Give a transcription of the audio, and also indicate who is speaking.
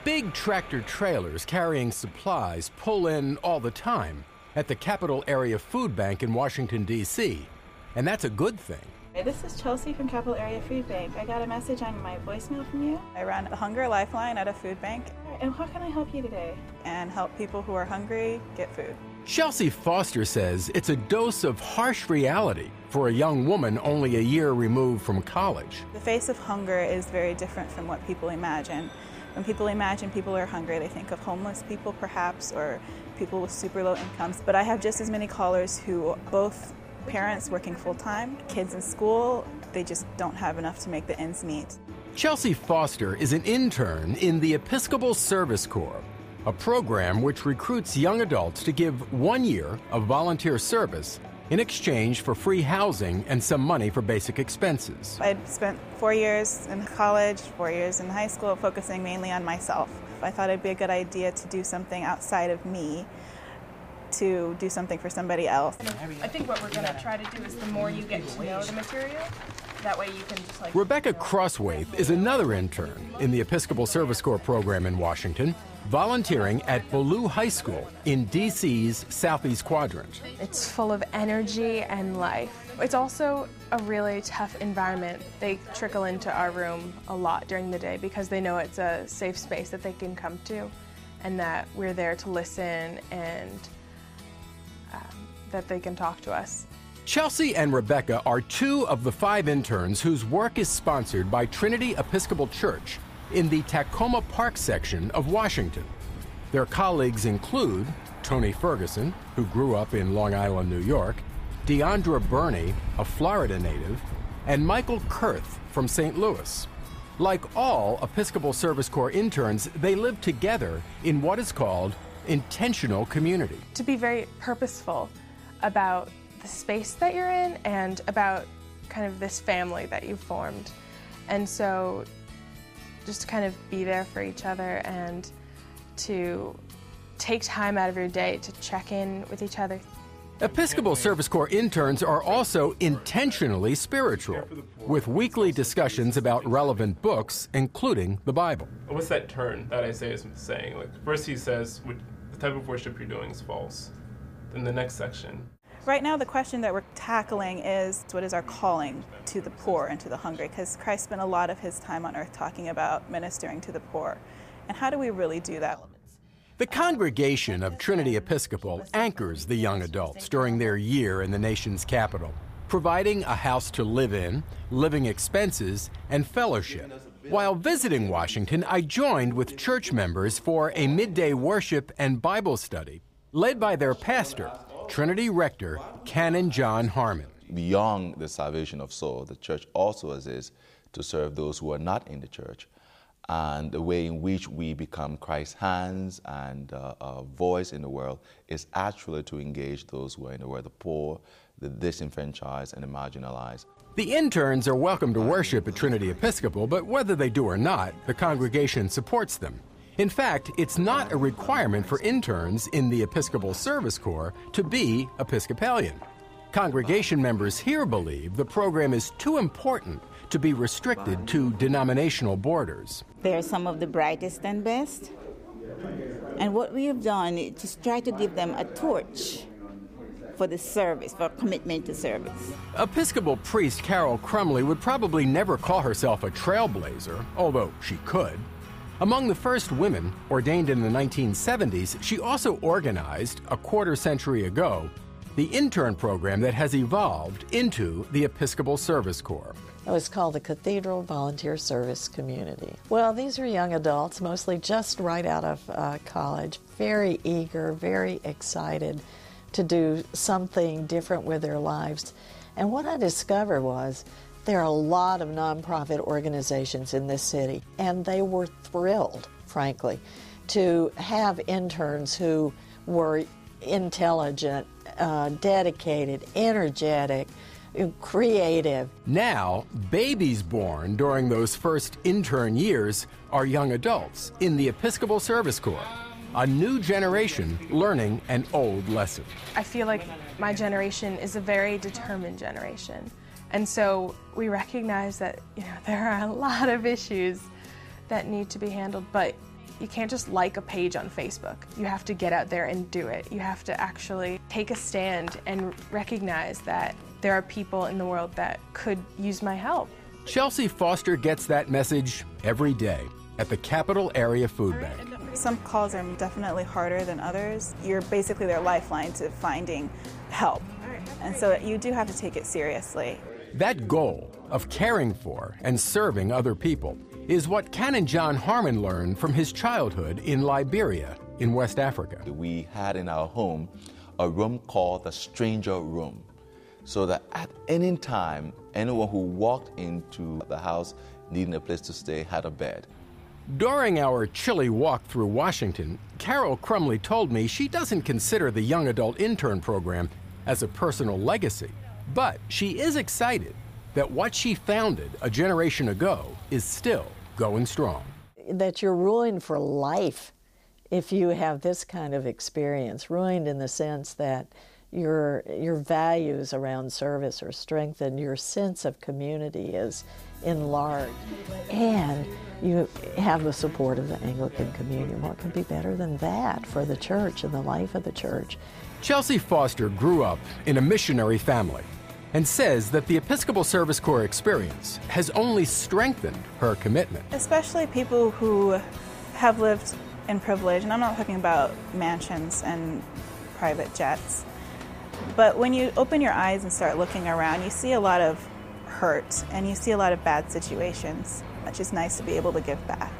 Speaker 1: Big tractor trailers carrying supplies pull in all the time at the Capital Area Food Bank in Washington, D.C., and that's a good thing.
Speaker 2: Hey, this is Chelsea from Capital Area Food Bank. I got a message on my voicemail from you.
Speaker 3: I run the Hunger Lifeline at a food bank.
Speaker 2: And how can I help you today?
Speaker 3: And help people who are hungry get food.
Speaker 1: Chelsea Foster says it's a dose of harsh reality for a young woman only a year removed from college.
Speaker 3: The face of hunger is very different from what people imagine. When people imagine people are hungry, they think of homeless people perhaps, or people with super low incomes. But I have just as many callers who both parents working full-time, kids in school, they just don't have enough to make the ends meet.
Speaker 1: Chelsea Foster is an intern in the Episcopal Service Corps, a program which recruits young adults to give 1 year of volunteer service in exchange for free housing and some money for basic expenses.
Speaker 3: I'd spent 4 years in college, 4 years in high school, focusing mainly on myself. I thought it'd be a good idea to do something outside of me, to do something for somebody else.
Speaker 4: I think what we're going to try to do is the more you get to know the material, that way you can just like...
Speaker 1: Rebecca Crosswaith is another intern in the Episcopal Service Corps program in Washington, volunteering at Ballou High School in D.C.'s Southeast Quadrant.
Speaker 4: It's full of energy and life. It's also a really tough environment. They trickle into our room a lot during the day because they know it's a safe space that they can come to and that we're there to listen and that they can talk to us.
Speaker 1: Chelsea and Rebecca are two of the 5 interns whose work is sponsored by Trinity Episcopal Church in the Tacoma Park section of Washington. Their colleagues include Tony Ferguson, who grew up in Long Island, New York, Deandra Burney, a Florida native, and Michael Kurth from St. Louis. Like all Episcopal Service Corps interns, they live together in what is called intentional community.
Speaker 4: To be very purposeful about the space that you're in and about kind of this family that you've formed. And so just to kind of be there for each other and to take time out of your day to check in with each other.
Speaker 1: Episcopal Service Corps interns are also intentionally spiritual, with weekly discussions about relevant books, including the Bible.
Speaker 5: What's that turn that Isaiah is saying? Like, first he says, the type of worship you're doing is false. Then the next section.
Speaker 3: Right now, the question that we're tackling is, what is our calling to the poor and to the hungry? Because Christ spent a lot of his time on earth talking about ministering to the poor. And how do we really do that?
Speaker 1: The congregation of Trinity Episcopal anchors the young adults during their year in the nation's capital, providing a house to live in, living expenses, and fellowship. While visiting Washington, I joined with church members for a midday worship and Bible study, led by their pastor, Trinity Rector Canon John Harmon.
Speaker 6: Beyond the salvation of souls, the church also exists to serve those who are not in the church. And the way in which we become Christ's hands and a voice in the world is actually to engage those who are in the world, the poor, the disenfranchised, and the marginalized.
Speaker 1: The interns are welcome to worship at Trinity Episcopal, but whether they do or not, the congregation supports them. In fact, it's not a requirement for interns in the Episcopal Service Corps to be Episcopalian. Congregation members here believe the program is too important to be restricted to denominational borders.
Speaker 7: They're some of the brightest and best. And what we have done is just try to give them a torch for the service, for commitment to service.
Speaker 1: Episcopal priest Carol Crumley would probably never call herself a trailblazer, although she could. Among the first women ordained in the 1970s, she also organized, a quarter century ago, the intern program that has evolved into the Episcopal Service Corps.
Speaker 8: It was called the Cathedral Volunteer Service Community. Well, these are young adults, mostly just right out of college, very eager, very excited to do something different with their lives. And what I discovered was there are a lot of nonprofit organizations in this city, and they were thrilled, frankly, to have interns who were intelligent, dedicated, energetic, creative.
Speaker 1: Now, babies born during those first intern years are young adults in the Episcopal Service Corps, a new generation learning an old lesson.
Speaker 4: I feel like my generation is a very determined generation. And so we recognize that there are a lot of issues that need to be handled, but You can't just like a page on Facebook. You have to get out there and do it. You have to actually take a stand and recognize that there are people in the world that could use my help.
Speaker 1: Chelsea Foster gets that message every day at the Capital Area Food Bank.
Speaker 3: Some calls are definitely harder than others. You're basically their lifeline to finding help. And so you do have to take it seriously.
Speaker 1: That goal of caring for and serving other people is what Canon John Harmon learned from his childhood in Liberia in West Africa.
Speaker 6: We had in our home a room called the stranger room, so that at any time, anyone who walked into the house needing a place to stay had a bed.
Speaker 1: During our chilly walk through Washington, Carol Crumley told me she doesn't consider the young adult intern program as a personal legacy, but she is excited that what she founded a generation ago is still going strong.
Speaker 8: That you're ruined for life if you have this kind of experience, ruined in the sense that your values around service are strengthened, your sense of community is enlarged, and you have the support of the Anglican Communion. What could be better than that for the church and the life of the church?
Speaker 1: Chelsea Foster grew up in a missionary family and says that the Episcopal Service Corps experience has only strengthened her commitment.
Speaker 3: Especially people who have lived in privilege, and I'm not talking about mansions and private jets, but when you open your eyes and start looking around, you see a lot of hurt and you see a lot of bad situations. It's just nice to be able to give back.